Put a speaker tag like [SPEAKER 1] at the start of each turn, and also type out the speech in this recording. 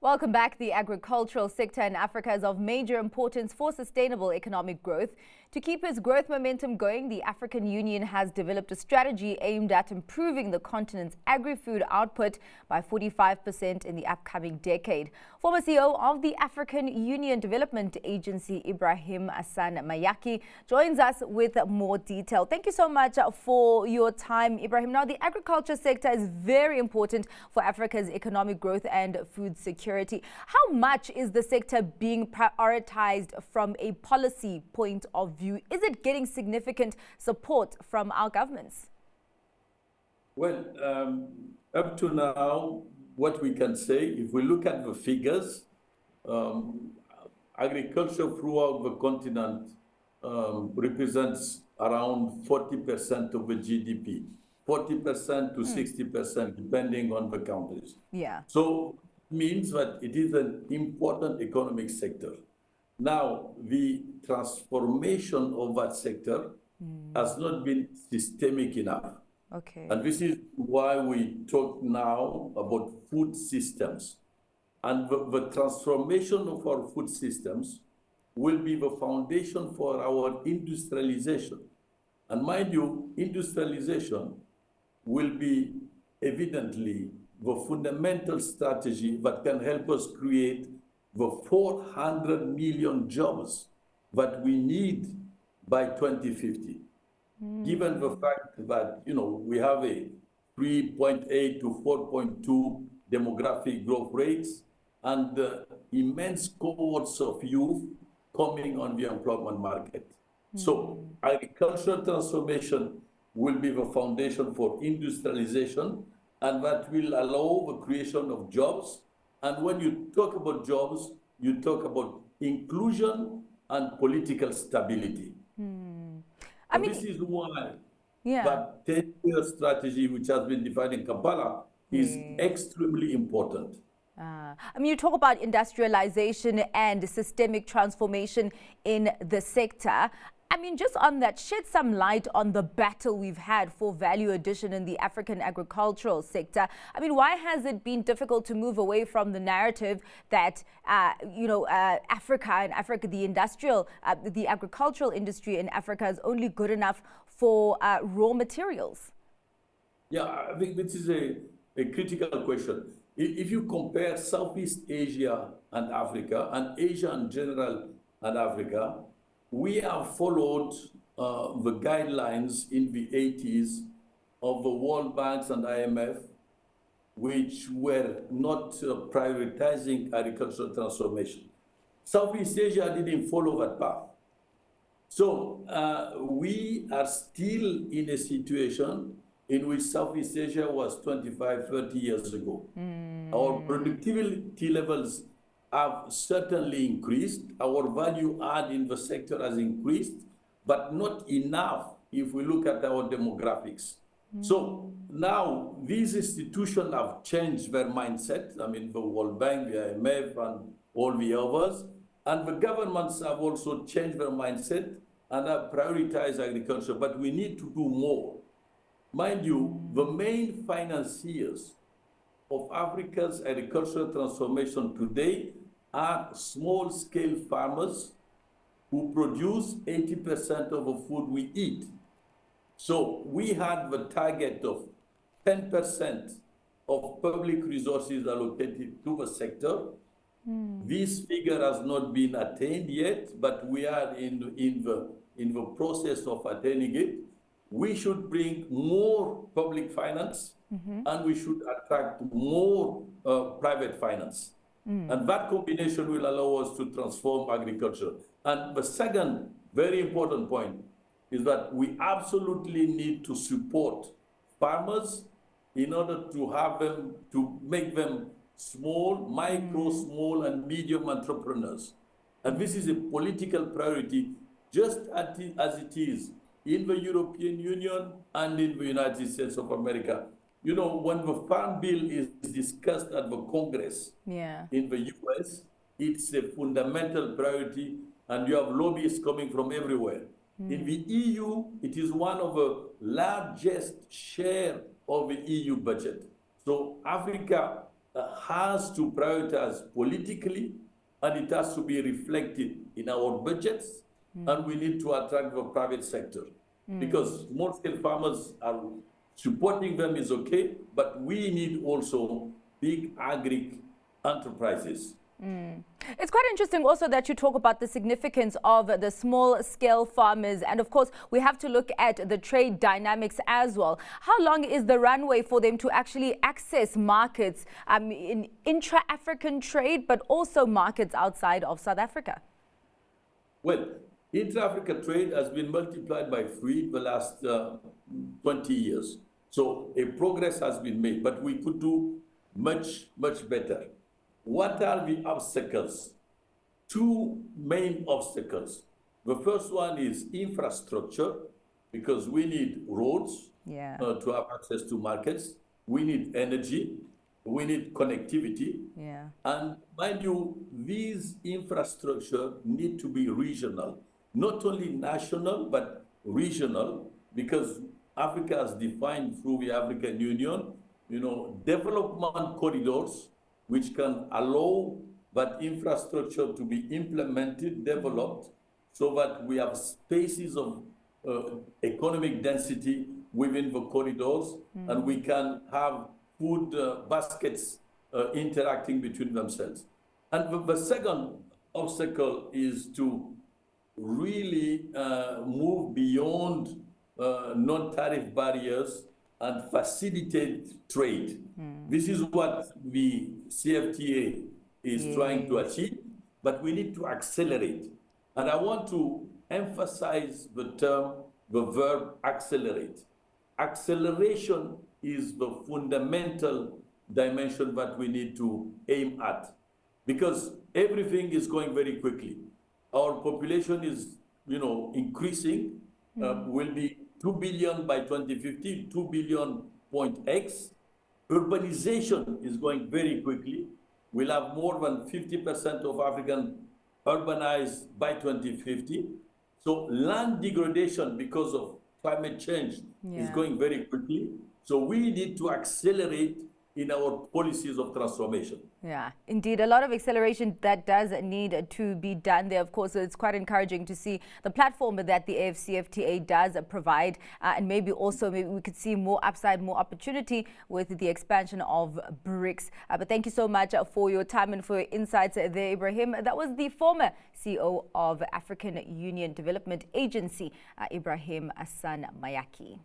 [SPEAKER 1] Welcome back. The agricultural sector in Africa is of major importance for sustainable economic growth. To keep its growth momentum going, the African Union has developed a strategy aimed at improving the continent's agri-food output by 45% in the upcoming decade. Former CEO of the African Union Development Agency, Ibrahim Assane Mayaki, joins us with more detail. Thank you so much for your time, Ibrahim. Now, the agriculture sector is very important for Africa's economic growth and food security. How much is the sector being prioritized from a policy point of view? Is it getting significant support from our governments?
[SPEAKER 2] Well, up to now, what we can say, if we look at the figures, agriculture throughout the continent represents around 40% of the GDP, 40% to 60%, depending on the countries.
[SPEAKER 1] Yeah.
[SPEAKER 2] So it means that it is an important economic sector. Now, the transformation of that sector has not been systemic enough.
[SPEAKER 1] Okay.
[SPEAKER 2] And this is why we talk now about food systems. And the transformation of our food systems will be the foundation for our industrialization. And mind you, industrialization will be evidently the fundamental strategy that can help us create the 400 million jobs that we need by 2050. Given the fact that, we have a 3.8 to 4.2 demographic growth rates and immense cohorts of youth coming on the employment market. So agricultural transformation will be the foundation for industrialization, and that will allow the creation of jobs. And when you talk about jobs, you talk about inclusion and political stability. This is why that 10-year strategy, which has been defined in Kampala, is extremely important.
[SPEAKER 1] You talk about industrialization and systemic transformation in the sector. Just on that, shed some light on the battle we've had for value addition in the African agricultural sector. Why has it been difficult to move away from the narrative that, the agricultural industry in Africa is only good enough for raw materials?
[SPEAKER 2] Yeah, I think this is a critical question. If you compare Southeast Asia and Africa, and Asia in general and Africa, we have followed the guidelines in the 80s of the World Bank and IMF, which were not prioritizing agricultural transformation. Southeast Asia didn't follow that path. So we are still in a situation in which Southeast Asia was 25, 30 years ago. Our productivity levels have certainly increased. Our value add in the sector has increased, but not enough if we look at our demographics. So now these institutions have changed their mindset. The World Bank, the IMF, and all the others. And the governments have also changed their mindset and have prioritized agriculture, but we need to do more. Mind you, the main financiers of Africa's agricultural transformation today are small-scale farmers who produce 80% of the food we eat. So we had the target of 10% of public resources allocated to the sector. This figure has not been attained yet, but we are in the process of attaining it. We should bring more public finance, and we should attract more private finance. And that combination will allow us to transform agriculture. And the second very important point is that we absolutely need to support farmers in order to have them, to make them micro, small, and medium entrepreneurs. And this is a political priority, just as it is in the European Union and in the United States of America. When the Farm Bill is discussed at the Congress in the US, it's a fundamental priority, and you have lobbyists coming from everywhere. In the EU, it is one of the largest share of the EU budget. So Africa has to prioritize politically, and it has to be reflected in our budgets, and we need to attract the private sector. Because small-scale farmers are supporting them is okay, but we need also big agri enterprises.
[SPEAKER 1] It's quite interesting also that you talk about the significance of the small-scale farmers. And of course, we have to look at the trade dynamics as well. How long is the runway for them to actually access markets in intra-African trade, but also markets outside of South Africa?
[SPEAKER 2] Well, intra-Africa trade has been multiplied by 3 the last 20 years. So a progress has been made, but we could do much, much better. What are the obstacles? 2 main obstacles. The first one is infrastructure, because we need roads to have access to markets. We need energy. We need connectivity. And mind you, these infrastructure need to be regional, not only national, but regional, because Africa has defined through the African Union, development corridors, which can allow that infrastructure to be implemented, developed, so that we have spaces of economic density within the corridors, and we can have food baskets interacting between themselves. And the second obstacle is to really move beyond non-tariff barriers and facilitate trade. This is what the CFTA is trying to achieve, but we need to accelerate. And I want to emphasize the verb accelerate. Acceleration is the fundamental dimension that we need to aim at, because everything is going very quickly. Our population is, increasing, will be 2 billion by 2050, 2 billion point X. Urbanization is going very quickly. We'll have more than 50% of African urbanized by 2050. So land degradation because of climate change is going very quickly. So we need to accelerate in our policies of transformation.
[SPEAKER 1] Yeah, indeed. A lot of acceleration that does need to be done there. Of course, it's quite encouraging to see the platform that the AfCFTA does provide. And maybe we could see more upside, more opportunity with the expansion of BRICS. But thank you so much for your time and for your insights there, Ibrahim. That was the former CEO of African Union Development Agency, Ibrahim Assane Mayaki.